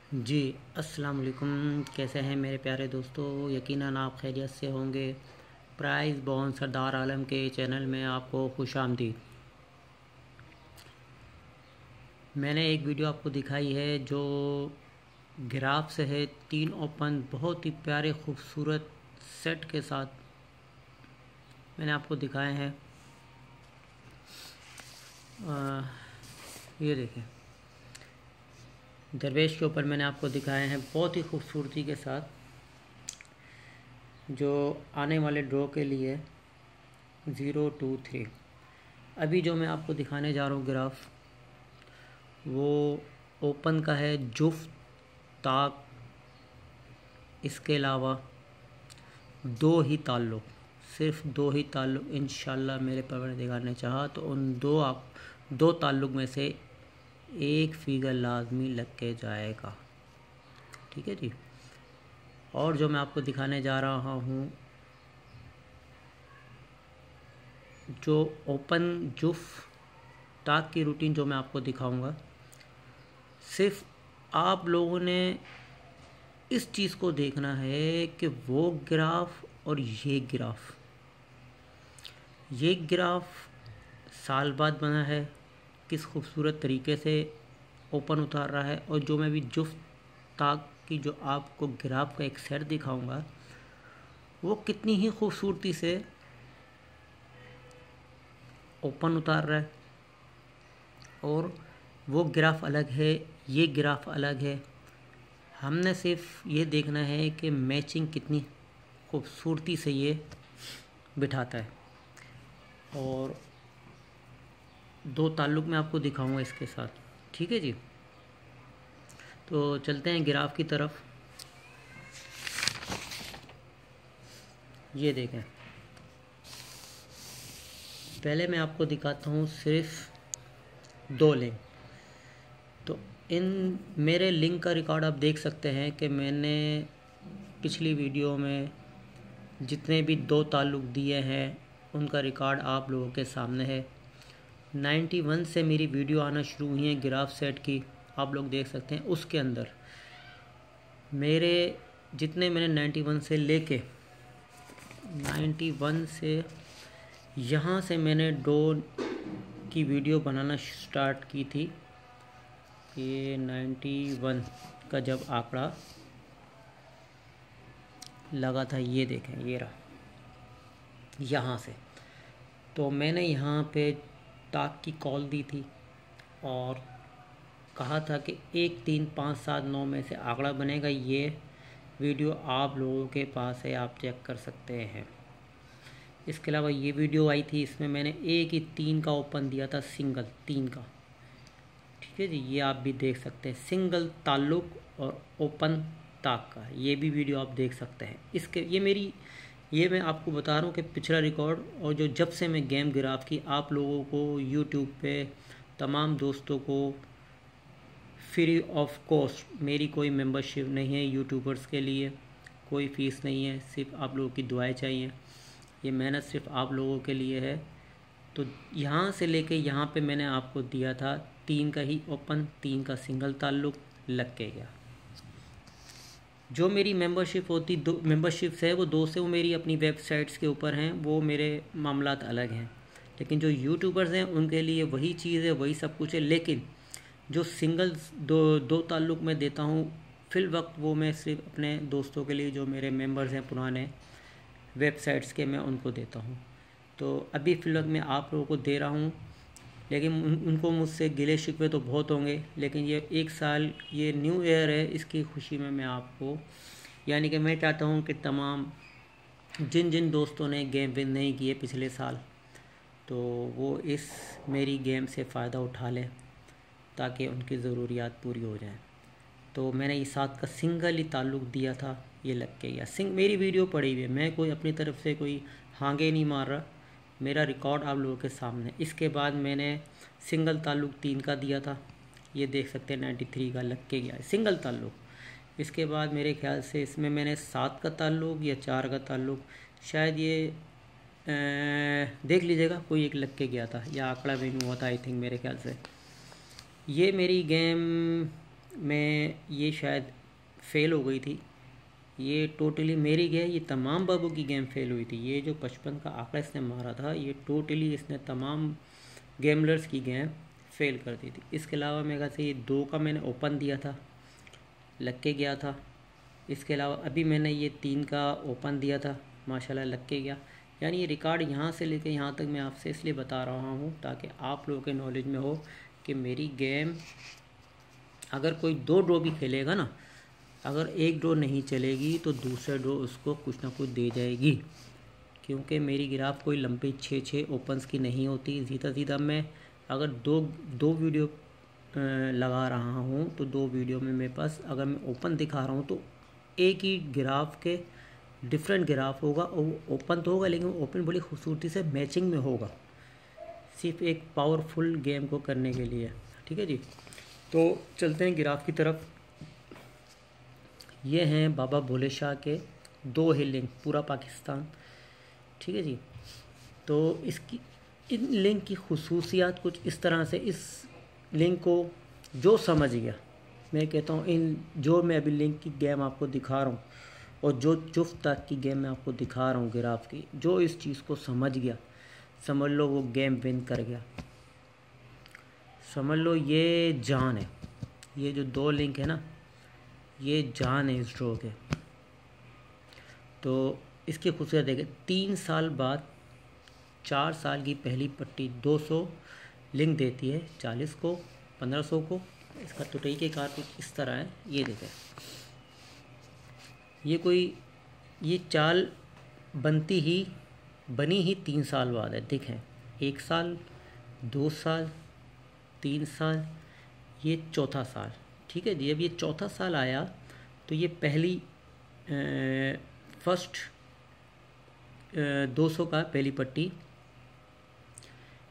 जी, अस्सलाम वालेकुम। कैसे हैं मेरे प्यारे दोस्तों? यकीनन आप खैरियत से होंगे। प्राइज़ बॉर्न सरदार आलम के चैनल में आपको खुशामदीद। मैंने एक वीडियो आपको दिखाई है जो ग्राफ से है। 3 ओपन बहुत ही प्यारे खूबसूरत सेट के साथ मैंने आपको दिखाए हैं। ये देखें, दरवेश के ऊपर मैंने आपको दिखाए हैं बहुत ही खूबसूरती के साथ, जो आने वाले ड्रॉ के लिए 023। अभी जो मैं आपको दिखाने जा रहा हूँ ग्राफ, वो ओपन का है। जुफ्त, ताक, इसके अलावा दो ही ताल्लुक़, सिर्फ दो ही ताल्लुक़ इंशाल्लाह मेरे परवरदिगार ने चाहा तो उन दो ताल्लुक़ में से एक फिगर लाजमी लग के जाएगा। ठीक है जी। और जो मैं आपको दिखाने जा रहा हूँ, जो ओपन जुफ ताक की रूटीन जो मैं आपको दिखाऊंगा, सिर्फ आप लोगों ने इस चीज़ को देखना है कि वो ग्राफ और ये ग्राफ साल बाद बना है, किस खूबसूरत तरीके से ओपन उतार रहा है। और जो मैं भी जुफ्त ताक की जो आपको ग्राफ का एक सेट दिखाऊंगा, वो कितनी ही खूबसूरती से ओपन उतार रहा है। और वो ग्राफ अलग है, ये ग्राफ अलग है। हमने सिर्फ ये देखना है कि मैचिंग कितनी खूबसूरती से ये बिठाता है। और दो ताल्लुक़ मैं आपको दिखाऊंगा इसके साथ। ठीक है जी। तो चलते हैं ग्राफ की तरफ। ये देखें, पहले मैं आपको दिखाता हूँ सिर्फ दो लिंक। तो इन मेरे लिंक का रिकॉर्ड आप देख सकते हैं कि मैंने पिछली वीडियो में जितने भी दो ताल्लुक़ दिए हैं उनका रिकॉर्ड आप लोगों के सामने है। 91 से मेरी वीडियो आना शुरू हुई है ग्राफ सेट की, आप लोग देख सकते हैं। उसके अंदर मेरे जितने मैंने 91 से लेके 91 से यहाँ से मैंने डो की वीडियो बनाना स्टार्ट की थी। ये 91 का जब आंकड़ा लगा था, ये देखें, ये रहा यहाँ से। तो मैंने यहाँ पे ताक की कॉल दी थी और कहा था कि 1 3 5 7 9 में से आंकड़ा बनेगा। ये वीडियो आप लोगों के पास है, आप चेक कर सकते हैं। इसके अलावा ये वीडियो आई थी, इसमें मैंने एक ही 3 का ओपन दिया था, सिंगल 3 का। ठीक है जी, ये आप भी देख सकते हैं, सिंगल ताल्लुक़ और ओपन ताक का। ये भी वीडियो आप देख सकते हैं। ये मैं आपको बता रहा हूँ कि पिछला रिकॉर्ड, और जो जब से मैं गेम ग्राफ की आप लोगों को यूट्यूब पे तमाम दोस्तों को फ्री ऑफ कॉस्ट, मेरी कोई मेंबरशिप नहीं है यूट्यूबर्स के लिए, कोई फ़ीस नहीं है, सिर्फ आप लोगों की दुआएं चाहिए। ये मेहनत सिर्फ आप लोगों के लिए है। तो यहाँ से लेके यहाँ पे मैंने आपको दिया था 3 का ही ओपन, 3 का सिंगल ताल्लुक़ लग के गया। जो मेरी मेंबरशिप होती मेंबरशिप्स है वो दोस्त है, वो मेरी अपनी वेबसाइट्स के ऊपर हैं, वो मेरे मामलात अलग हैं। लेकिन जो यूट्यूबर्स हैं उनके लिए वही चीज़ है, वही सब कुछ है। लेकिन जो सिंगल दो ताल्लुक़ में देता हूँ फिल वक्त, वो मैं सिर्फ अपने दोस्तों के लिए, जो मेरे मेंबर्स हैं पुराने वेबसाइट्स के, मैं उनको देता हूँ। तो अभी फ़िलहाल मैं आप लोगों को दे रहा हूँ, लेकिन उनको मुझसे गिले शिकवे तो बहुत होंगे। लेकिन ये 1 साल, ये न्यू ईयर है, इसकी खुशी में मैं आपको, यानी कि मैं चाहता हूँ कि तमाम जिन दोस्तों ने गेम विन नहीं किए पिछले साल, तो वो इस मेरी गेम से फ़ायदा उठा लें ताकि उनकी ज़रूरियात पूरी हो जाएं। तो मैंने ये 7 का सिंगल ही ताल्लुक़ दिया था, ये लग के गया। मेरी वीडियो पड़ी हुई है, मैं कोई अपनी तरफ से कोई हांगे नहीं मार रहा, मेरा रिकॉर्ड आप लोगों के सामने। इसके बाद मैंने सिंगल ताल्लुक़ 3 का दिया था, ये देख सकते हैं 93 का लग के गया सिंगल ताल्लुक़। इसके बाद मेरे ख्याल से इसमें मैंने 7 का ताल्लुक़ या 4 का ताल्लुक़, शायद ये देख लीजिएगा, कोई एक लग के गया था, या आंकड़ा भी नहीं हुआ था आई थिंक, मेरे ख्याल से। ये मेरी गेम मैं ये शायद फेल हो गई थी। ये टोटली मेरी गया, ये तमाम बाबू की गेम फेल हुई थी। ये जो 55 का आंकड़ा इसने मारा था, ये टोटली इसने तमाम गेमलर्स की गेम फेल कर दी थी। इसके अलावा मेरे ख्याल से ये 2 का मैंने ओपन दिया था, लग के गया था। इसके अलावा अभी मैंने ये 3 का ओपन दिया था, माशाल्लाह लग के गया। यानी ये रिकॉर्ड यहाँ से लेकर यहाँ तक मैं आपसे इसलिए बता रहा हूँ ताकि आप लोगों के नॉलेज में हो कि मेरी गेम अगर कोई 2 ड्रॉ भी खेलेगा ना, अगर एक ड्रॉ नहीं चलेगी तो दूसरा ड्रॉ उसको कुछ ना कुछ दे जाएगी, क्योंकि मेरी ग्राफ कोई लंबी 6 ओपन्स की नहीं होती। सीधा मैं अगर दो वीडियो लगा रहा हूँ तो 2 वीडियो में मेरे पास अगर मैं ओपन दिखा रहा हूँ तो एक ही ग्राफ के डिफरेंट ग्राफ होगा, और वो ओपन तो होगा लेकिन ओपन बड़ी खूबसूरती से मैचिंग में होगा, सिर्फ एक पावरफुल गेम को करने के लिए। ठीक है जी, तो चलते हैं ग्राफ की तरफ। ये हैं बाबा भोले शाह के 2 ही लिंक, पूरा पाकिस्तान। ठीक है जी, तो इसकी इन लिंक की खुसूसियात कुछ इस तरह से, इस लिंक को जो समझ गया, मैं कहता हूँ इन जो मैं अभी लिंक की गेम आपको दिखा रहा हूँ और जो जुफ्त तक की गेम मैं आपको दिखा रहा हूँ ग्राफ की, जो इस चीज़ को समझ गया समझ लो वो गेम विन कर गया। समझ लो ये जान है, ये जो 2 लिंक है ना, ये जान है इस ड्रॉ के। तो इसकी खूबसूरत देखें, 3 साल बाद 4 साल की पहली पट्टी 200 लिंक देती है, 40 को 1500 को। इसका टुटई के कार कुछ इस तरह है, ये देखें। ये चाल बनी ही 3 साल बाद है। देखें, 1 साल 2 साल 3 साल, ये चौथा साल। ठीक है जी, अब ये चौथा साल आया तो ये पहली फर्स्ट 200 का पहली पट्टी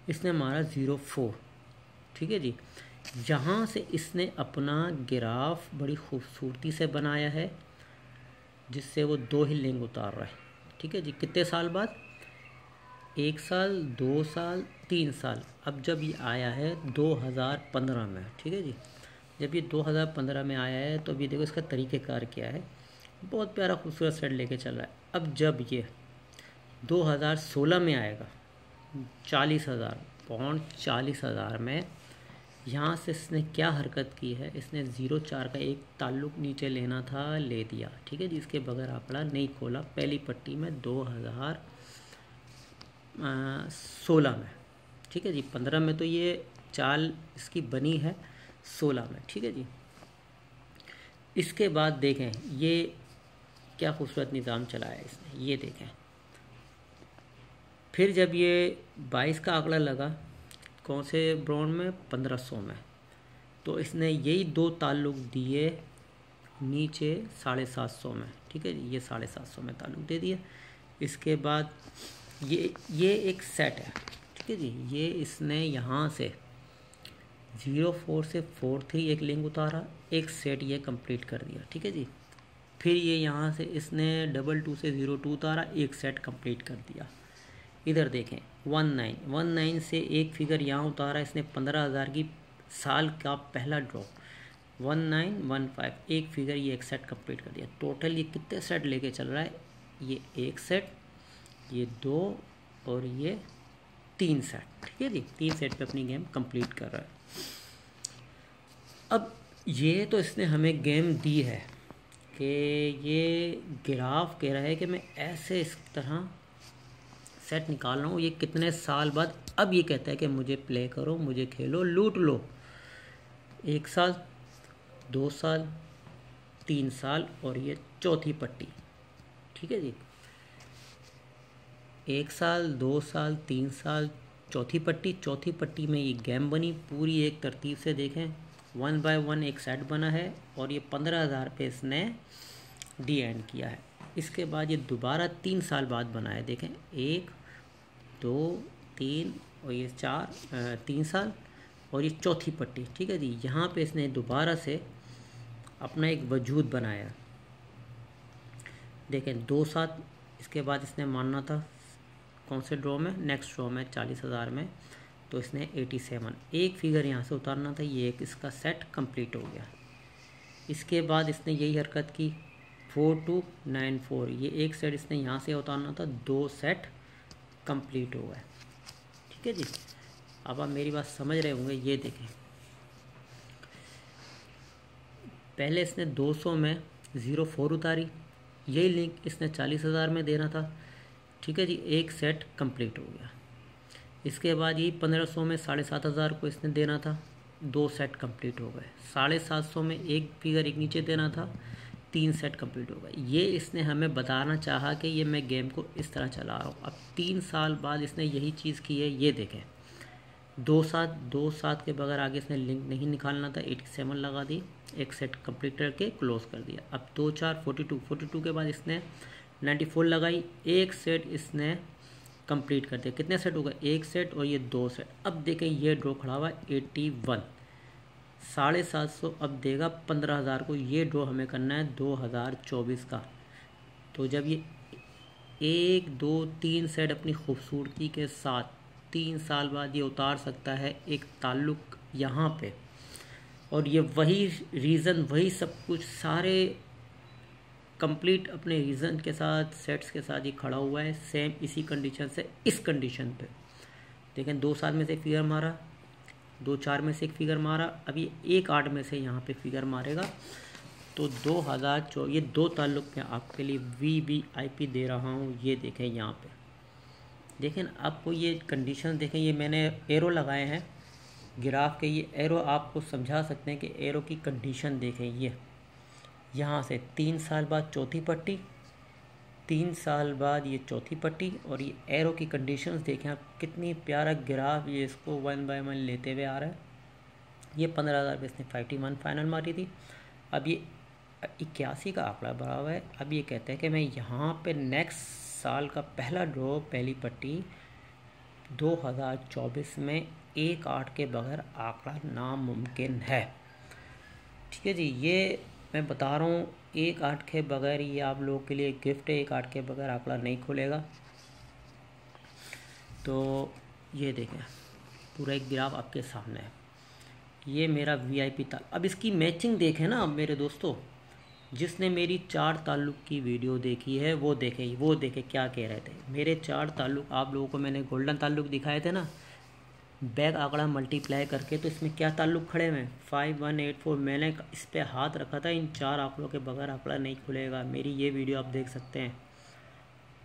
इसने मारा 04। ठीक है जी, यहाँ से इसने अपना ग्राफ बड़ी खूबसूरती से बनाया है, जिससे वो 2 ही लिंक उतार रहा है। ठीक है जी, कितने साल बाद? 1 साल 2 साल 3 साल। अब जब ये आया है 2015 में, ठीक है जी, जब ये 2015 में आया है तो अभी देखो इसका तरीक़ेकार क्या है, बहुत प्यारा खूबसूरत सेट लेके चल रहा है। अब जब ये 2016 में आएगा 40,000 पॉइंट, 40,000 में यहाँ से इसने क्या हरकत की है, इसने 04 का एक ताल्लुक नीचे लेना था, ले दिया। ठीक है जी, इसके बगैर आंकड़ा नहीं खोला पहली पट्टी में 2016 में। ठीक है जी, 15 में तो ये चाल इसकी बनी है, 16 में। ठीक है जी, इसके बाद देखें ये क्या खूबसूरत निज़ाम चलाया इसने, ये देखें। फिर जब ये 22 का आंकड़ा लगा, कौन से ब्राउन में? 1500 में, तो इसने यही 2 ताल्लुक दिए नीचे 750 में। ठीक है जी, ये 750 में ताल्लुक दे दिए। इसके बाद ये एक सेट है। ठीक है जी, ये इसने यहाँ से 04 से 43 एक लिंक उतारा, एक सेट ये कंप्लीट कर दिया। ठीक है जी, फिर ये यहाँ से इसने 22 से 02 उतारा, एक सेट कंप्लीट कर दिया। इधर देखें 19 से एक फिगर यहाँ उतारा इसने 15,000 की साल का पहला ड्रॉप, 1915 एक फिगर, ये एक सेट कंप्लीट कर दिया। टोटल ये कितने सेट लेके चल रहा है? ये एक सेट, ये 2 और ये 3 सेट। ठीक है जी, 3 सेट पे अपनी गेम कंप्लीट कर रहा है। अब ये तो इसने हमें गेम दी है कि ये ग्राफ कह रहा है कि मैं ऐसे इस तरह सेट निकाल रहा हूँ, ये कितने साल बाद। अब ये कहता है कि मुझे प्ले करो, मुझे खेलो, लूट लो। 1 साल 2 साल 3 साल और ये चौथी पट्टी। ठीक है जी, 1 साल 2 साल 3 साल चौथी पट्टी में ये गेम बनी पूरी एक तरतीब से। देखें 1 बाय 1 एक सेट बना है और ये 15,000 पे इसने डी एंड किया है। इसके बाद ये दोबारा 3 साल बाद बना है। देखें 1 2 3 और ये 3 साल और ये चौथी पट्टी। ठीक है जी, यहाँ पे इसने दोबारा से अपना एक वजूद बनाया। देखें 2 साल इसके बाद इसने मानना था कौन से ड्रॉ में? नेक्स्ट ड्रॉ में 40,000 में, तो इसने 87 एक फिगर यहाँ से उतारना था, ये एक इसका सेट कंप्लीट हो गया। इसके बाद इसने यही हरकत की 4294, ये एक सेट इसने यहाँ से उतारना था, 2 सेट कंप्लीट हो गए। ठीक है जी, अब आप मेरी बात समझ रहे होंगे। ये देखें, पहले इसने 200 में 04 उतारी, यही लिंक इसने 40,000 में देना था। ठीक है जी, एक सेट कंप्लीट हो गया। इसके बाद ये 1500 में 7,500 को इसने देना था, 2 सेट कंप्लीट हो गए। 750 में एक फिगर एक नीचे देना था, 3 सेट कंप्लीट हो गए। ये इसने हमें बताना चाहा कि ये मैं गेम को इस तरह चला रहा हूँ। अब 3 साल बाद इसने यही चीज़ की है। ये देखें, 2 7 के बगैर आगे इसने लिंक नहीं निकालना था, 87 लगा दी, एक सेट कंप्लीट करके क्लोज कर दिया। अब 2 4 42 के बाद इसने 94 लगाई, एक सेट इसने कंप्लीट कर दिया। कितने सेट हो गए? एक सेट और ये 2 सेट। अब देखें, ये ड्रॉ खड़ा हुआ है 81, 750 अब देगा 15,000 को। ये ड्रॉ हमें करना है 2024 का। तो जब ये 1 2 3 सेट अपनी खूबसूरती के साथ 3 साल बाद ये उतार सकता है एक ताल्लुक यहाँ पे, और ये वही रीज़न, वही सब कुछ सारे कंप्लीट अपने रीज़न के साथ, सेट्स के साथ ये खड़ा हुआ है, सेम इसी कंडीशन से इस कंडीशन पे। देखें, 2 साल में से एक फिगर मारा, 2 4 में से एक फिगर मारा, अभी 1 8 में से यहाँ पे फिगर मारेगा। तो 2024 ये 2 ताल्लुक में आपके लिए VVIP दे रहा हूँ। ये देखें यहाँ पे, देखें आपको ये कंडीशन देखें, ये मैंने एरो लगाए हैं ग्राफ के, ये एरो आपको समझा सकते हैं कि एरो की कंडीशन देखें। ये यहाँ से 3 साल बाद चौथी पट्टी, 3 साल बाद ये चौथी पट्टी, और ये एरो की कंडीशंस देखें आप, कितनी प्यारा ग्राफ ये इसको 1 बाय 1 लेते हुए आ रहा है। ये 15,000 पे इसने 51 फाइनल मारी थी, अब ये 81 का आंकड़ा बढ़ा हुआ है। अब ये कहते हैं कि मैं यहाँ पे नेक्स्ट साल का पहला ड्रॉ, पहली पट्टी 2024 में 1 8 के बगैर आंकड़ा नामुमकिन है। ठीक है जी, ये मैं बता रहा हूँ 1 8 के बगैर, ये आप लोगों के लिए गिफ्ट है, 1 8 के बगैर आंकड़ा नहीं खुलेगा। तो ये देखें, पूरा एक ग्राफ आपके सामने है, ये मेरा VIP था। अब इसकी मैचिंग देखें ना अब मेरे दोस्तों, जिसने मेरी 4 ताल्लुक की वीडियो देखी है वो देखे क्या कह रहे थे। मेरे 4 ताल्लुक आप लोगों को मैंने गोल्डन ताल्लुक दिखाए थे ना, बैक आंकड़ा मल्टीप्लाई करके, तो इसमें क्या ताल्लुक खड़े हुए हैं 5184। मैंने इस पर हाथ रखा था, इन 4 आंकड़ों के बगैर आंकड़ा नहीं खुलेगा। मेरी ये वीडियो आप देख सकते हैं।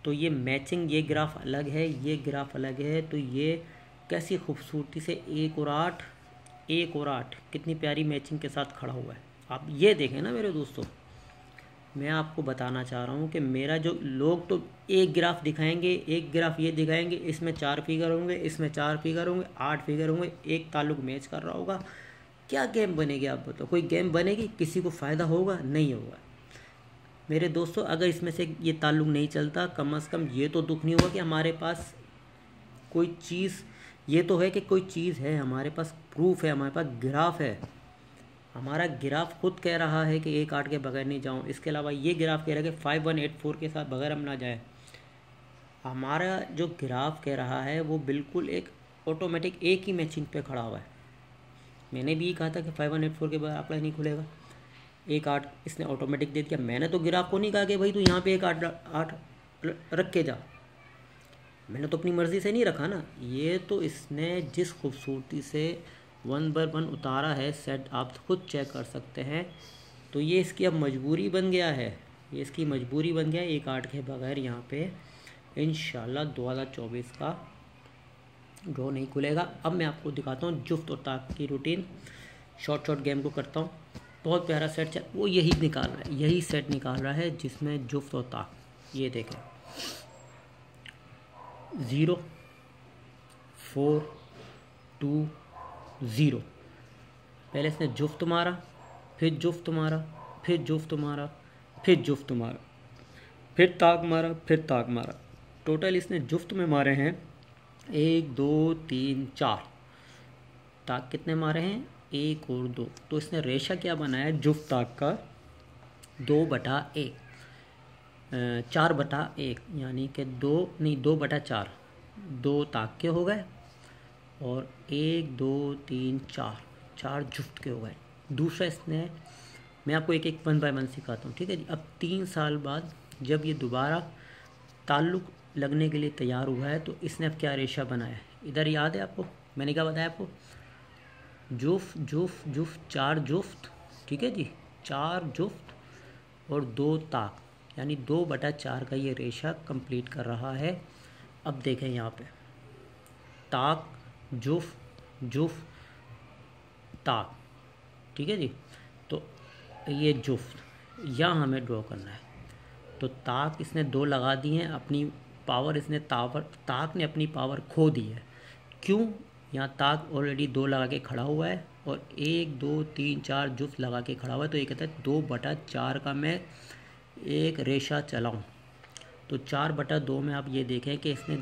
तो ये मैचिंग, ये ग्राफ अलग है, ये ग्राफ अलग है। तो ये कैसी खूबसूरती से 1 और 8 कितनी प्यारी मैचिंग के साथ खड़ा हुआ है। आप ये देखें ना मेरे दोस्तों, मैं आपको बताना चाह रहा हूँ कि मेरा जो लोग तो एक ग्राफ दिखाएंगे, एक ग्राफ ये दिखाएंगे, इसमें 4 फिगर होंगे, इसमें 4 फिगर होंगे, 8 फिगर होंगे, एक ताल्लुक मैच कर रहा होगा। क्या गेम बनेगी आप बताओ? कोई गेम बनेगी? किसी को फ़ायदा होगा? नहीं होगा मेरे दोस्तों। अगर इसमें से ये ताल्लुक नहीं चलता, कम से कम ये तो दुख नहीं होगा कि हमारे पास कोई चीज़, ये तो है कि कोई चीज़ है, हमारे पास प्रूफ है, हमारे पास ग्राफ है। हमारा ग्राफ खुद कह रहा है कि 1 8 के बगैर नहीं जाऊँ। इसके अलावा ये ग्राफ कह रहा है कि 5184 के साथ बगैर हम ना जाए। हमारा जो ग्राफ कह रहा है वो बिल्कुल एक ऑटोमेटिक एक ही मैचिंग पे खड़ा हुआ है। मैंने भी कहा था कि 5184 के बगैर आंकड़ा नहीं खुलेगा। 1 8 इसने ऑटोमेटिक दे दिया। मैंने तो ग्राफ को नहीं कहा कि भाई तू यहाँ पे 1 8 रख के जा, मैंने तो अपनी मर्ज़ी से नहीं रखा ना। ये तो इसने जिस खूबसूरती से 1 बाय 1 उतारा है सेट, आप खुद चेक कर सकते हैं। तो ये इसकी अब मजबूरी बन गया है, ये इसकी मजबूरी बन गया है 1 8 के बगैर यहाँ पे इंशाल्लाह 2024 का ड्रॉ नहीं खुलेगा। अब मैं आपको दिखाता हूँ जुफ्त और ताक की रूटीन। शॉर्ट गेम को करता हूँ, बहुत प्यारा सेट है, वो यही निकाल रहा है, यही सेट निकाल रहा है जिसमें जुफ्त और ताक। ये देखें 0 4 2 0। पहले इसने जुफ्त मारा, फिर जुफ्त मारा, फिर जुफ्त मारा, फिर जुफ्त मारा, फिर ताक मारा, फिर ताक मारा। टोटल इसने जुफ्त में मारे हैं 1 2 3 4। ताक कितने मारे हैं? 1 और 2। तो इसने रेशा क्या बनाया है जुफ्त ताक का? 2/1, 4/1, यानी कि 2/4। 2 ताक के हो गए और 1 2 3 4 जुफ्त के हो गए। दूसरा इसने मैं आपको एक एक 1 बाय 1 सिखाता हूँ, ठीक है जी। अब 3 साल बाद जब ये दोबारा ताल्लुक़ लगने के लिए तैयार हुआ है तो इसने अब क्या रेशा बनाया है, इधर याद है आपको मैंने क्या बताया आपको, जुफ जुफ जुफ 4 जुफ्त, ठीक है जी, 4 जुफ्त और 2 ताक, यानी 2/4 का ये रेशा कंप्लीट कर रहा है। अब देखें यहाँ पे ताक जुफ जुफ ताक, ठीक है जी। तो ये जुफ्त यहाँ हमें ड्रॉ करना है। तो ताक इसने 2 लगा दी हैं, अपनी पावर इसने ताक ने अपनी पावर खो दी है। क्यों? यहाँ ताक ऑलरेडी 2 लगा के खड़ा हुआ है और 1 2 3 4 जुफ्त लगा के खड़ा हुआ है। तो ये कहता है 2/4 का मैं एक रेशा चलाऊँ। तो 4/2 में आप ये देखें कि इसने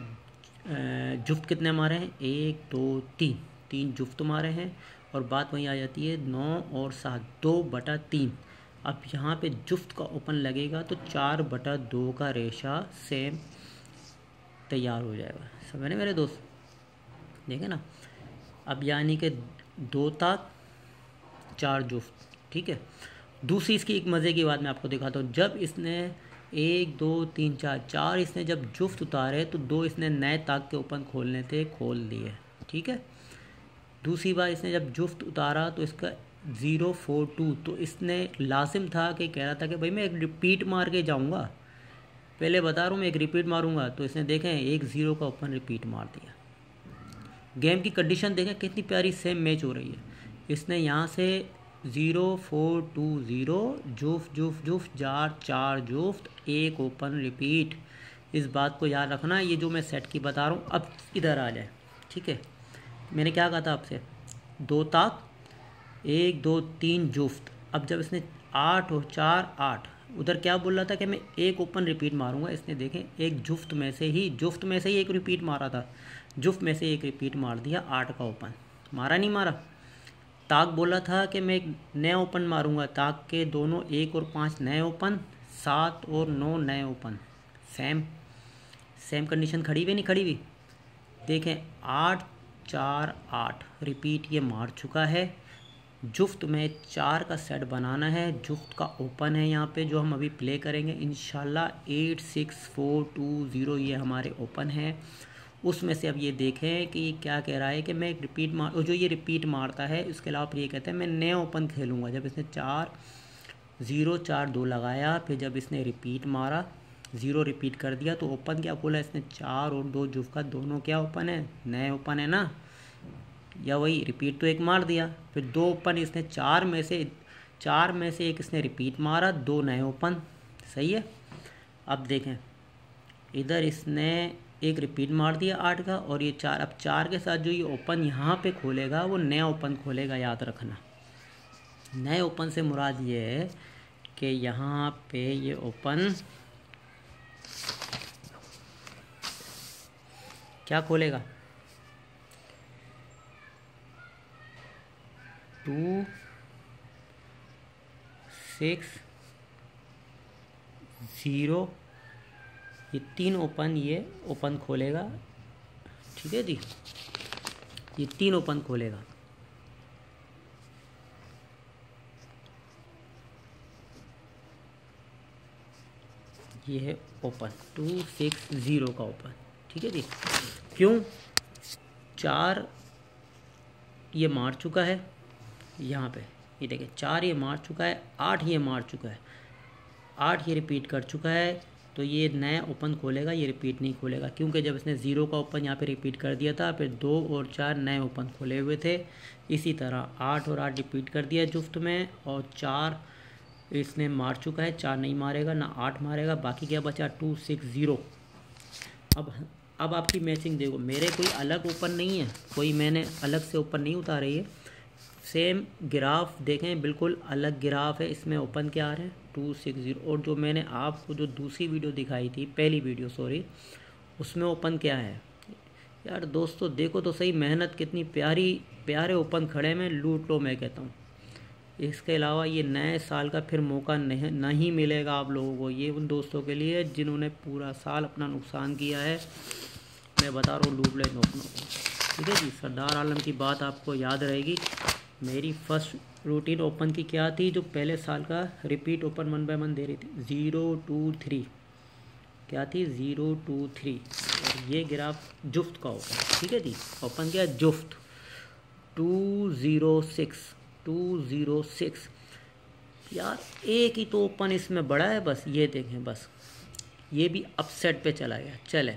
जुफ्त कितने मारे हैं, 1 2 3 जुफ्त मारे हैं और बात वहीं आ जाती है 9 और 7, 2/3। अब यहाँ पे जुफ्त का ओपन लगेगा तो 4/2 का रेशा सेम तैयार हो जाएगा। समझ रहे मेरे दोस्त, देखें ना। अब यानी कि 2 ताक 4 जुफ्त, ठीक है। दूसरी इसकी एक मज़े की बात मैं आपको दिखाता हूँ। जब इसने 1 2 3 4 इसने जब जुफ्त उतारे तो 2 इसने नए ताक के ओपन खोलने थे, खोल दिए, ठीक है। दूसरी बार इसने जब जुफ्त उतारा तो इसका 0 4 2, तो इसने लाजिम था कि कह रहा था कि भाई मैं एक रिपीट मार के जाऊँगा, पहले बता रहा हूँ मैं एक रिपीट मारूंगा। तो इसने देखें 1 0 का ओपन रिपीट मार दिया। गेम की कंडीशन देखें कितनी प्यारी सेम मैच हो रही है। इसने यहाँ से 0 4 2 0 जुफ जुफ जुफ 4 जुफ्त 1 ओपन रिपीट। इस बात को याद रखना, ये जो मैं सेट की बता रहा हूँ। अब इधर आ जाए, ठीक है। मैंने क्या कहा था आपसे, 2 ताक 1 2 3 जुफ्त। अब जब इसने 8 और 4 8, उधर क्या बोल रहा था कि मैं 1 ओपन रिपीट मारूंगा। इसने देखें एक जुफ्त में से ही एक रिपीट मारा था, जुफ्त में से एक रिपीट मार दिया, 8 का ओपन मारा, नहीं मारा। ताक बोला था कि मैं एक नया ओपन मारूंगा, ताक के दोनों 1 और 5 नए ओपन, 7 और 9 नए ओपन। सेम कंडीशन खड़ी हुई नहीं खड़ी हुई। देखें 8 4 8 रिपीट ये मार चुका है। जुफ्त में 4 का सेट बनाना है, जुफ्त का ओपन है यहाँ पे जो हम अभी प्ले करेंगे इंशाल्लाह। 8 6 4 2 0 ये हमारे ओपन है। उसमें से अब ये देखें कि ये क्या कह रहा है कि मैं एक रिपीट मार, जो ये रिपीट मारता है इसके अलावा फिर ये कहता है मैं नया ओपन खेलूँगा। जब इसने 4 0 4 2 लगाया, फिर जब इसने रिपीट मारा 0 रिपीट कर दिया तो ओपन क्या खोला इसने, 4 और 2 जुफ्त का दोनों क्या ओपन है, नए ओपन है ना, या वही रिपीट तो एक मार दिया। फिर 2 ओपन इसने 4 में से एक इसने रिपीट मारा, 2 नए ओपन, सही है। अब देखें इधर इसने एक रिपीट मार दिया 8 का और ये 4, अब 4 के साथ जो ये ओपन यहाँ पे खोलेगा वो नया ओपन खोलेगा, याद रखना। नए ओपन से मुराद ये है कि यहाँ पे ये ओपन क्या खोलेगा, 2 6 0 ये 3 ओपन ये ओपन खोलेगा, ठीक है जी। ये 3 ओपन खोलेगा। ये है ओपन 2 6 0 का ओपन, ठीक है जी। क्यों, 4 ये मार चुका है यहाँ पे, ये देखिए 4 ये मार चुका है, 8 ये मार चुका है, 8 ये रिपीट कर चुका है। तो ये नया ओपन खोलेगा, ये रिपीट नहीं खोलेगा क्योंकि जब इसने 0 का ओपन यहाँ पे रिपीट कर दिया था, फिर 2 और 4 नए ओपन खोले हुए थे। इसी तरह 8 और 8 रिपीट कर दिया जुफ्त में और 4 इसने मार चुका है, 4 नहीं मारेगा ना 8 मारेगा, बाकी क्या बचा 2 6 0। अब आपकी मैचिंग देखो, मेरे कोई अलग ओपन नहीं है, कोई मैंने अलग से ओपन नहीं उतारे, है सेम गिराफ देखें, बिल्कुल अलग गिराफ है। इसमें ओपन क्या आ रहे हैं 2 6 0, और जो मैंने आपको जो दूसरी वीडियो दिखाई थी, पहली वीडियो सॉरी, उसमें ओपन क्या है यार दोस्तों, देखो तो सही, मेहनत कितनी प्यारे ओपन खड़े में, लूट लो मैं कहता हूँ। इसके अलावा ये नए साल का फिर मौका नहीं मिलेगा आप लोगों को। ये उन दोस्तों के लिए जिन्होंने पूरा साल अपना नुकसान किया है, मैं बता रहा हूँ, लूट ले अपनों को, ठीक है जी। सरदार आलम की बात आपको याद रहेगी, मेरी फर्स्ट रूटीन ओपन की क्या थी, जो पहले साल का रिपीट ओपन 1 बाय 1 दे रही थी 0 2 3, क्या थी 0 2 3, और ये ग्राफ जुफ्त का ओपन, ठीक है जी। ओपन क्या जुफ्त 206 यार, एक ही तो ओपन इसमें बड़ा है बस, ये देखें बस, ये भी अपसेट पे चला गया। चले,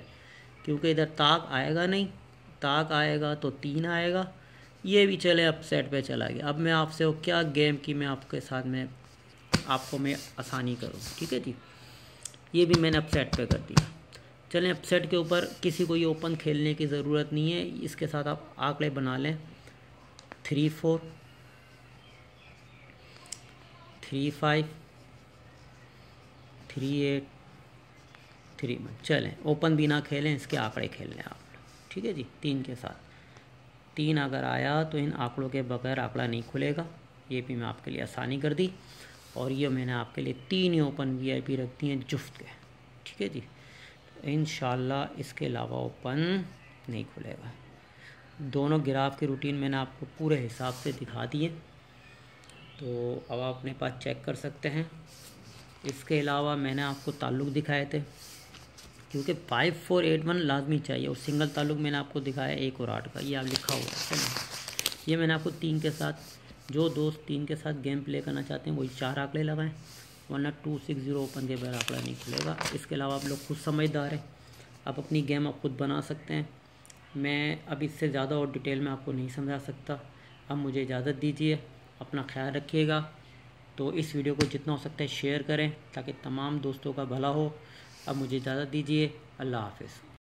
क्योंकि इधर ताक आएगा नहीं, ताक आएगा तो 3 आएगा, ये भी चले अपसेट पे चला गया। अब मैं आपसे वो क्या गेम की मैं आपके साथ में आपको मैं आसानी करूँ, ठीक है जी। ये भी मैंने अपसेट पे कर दिया। चलें, अपसेट के ऊपर किसी को ये ओपन खेलने की ज़रूरत नहीं है, इसके साथ आप आंकड़े बना लें 3 4 3 5 3 8 3 1। चलें, ओपन भी ना खेलें, इसके आंकड़े खेल लें आप, ठीक है जी। 3 के साथ 3 अगर आया तो इन आंकड़ों के बगैर आंकड़ा नहीं खुलेगा। ये भी मैं आपके लिए आसानी कर दी, और ये मैंने आपके लिए 3 ही ओपन VIP रख दिए हैं जुफ्त के, ठीक है जी। इंशाल्लाह इसके अलावा ओपन नहीं खुलेगा। दोनों ग्राफ की रूटीन मैंने आपको पूरे हिसाब से दिखा दिए, तो अब आप अपने पास चेक कर सकते हैं। इसके अलावा मैंने आपको ताल्लुक दिखाए थे, क्योंकि 5 4 8 1 लाजमी चाहिए, और सिंगल ताल्लुक मैंने आपको दिखाया 1 और 8 का, ये आप लिखा हुआ है। चलिए, ये मैंने आपको 3 के साथ, जो दोस्त 3 के साथ गेम प्ले करना चाहते हैं वही 4 आंकड़े लगाएं, वरना 260 ओपन के बगैर आंकड़ा नहीं खुलेगा। इसके अलावा आप लोग खुद समझदार हैं, आप अपनी गेम आप खुद बना सकते हैं। मैं अब इससे ज़्यादा और डिटेल में आपको नहीं समझा सकता। अब मुझे इजाज़त दीजिए, अपना ख्याल रखिएगा। तो इस वीडियो को जितना हो सकता है शेयर करें, ताकि तमाम दोस्तों का भला हो। अब मुझे इजाज़त दीजिए, अल्लाह हाफ़िज़।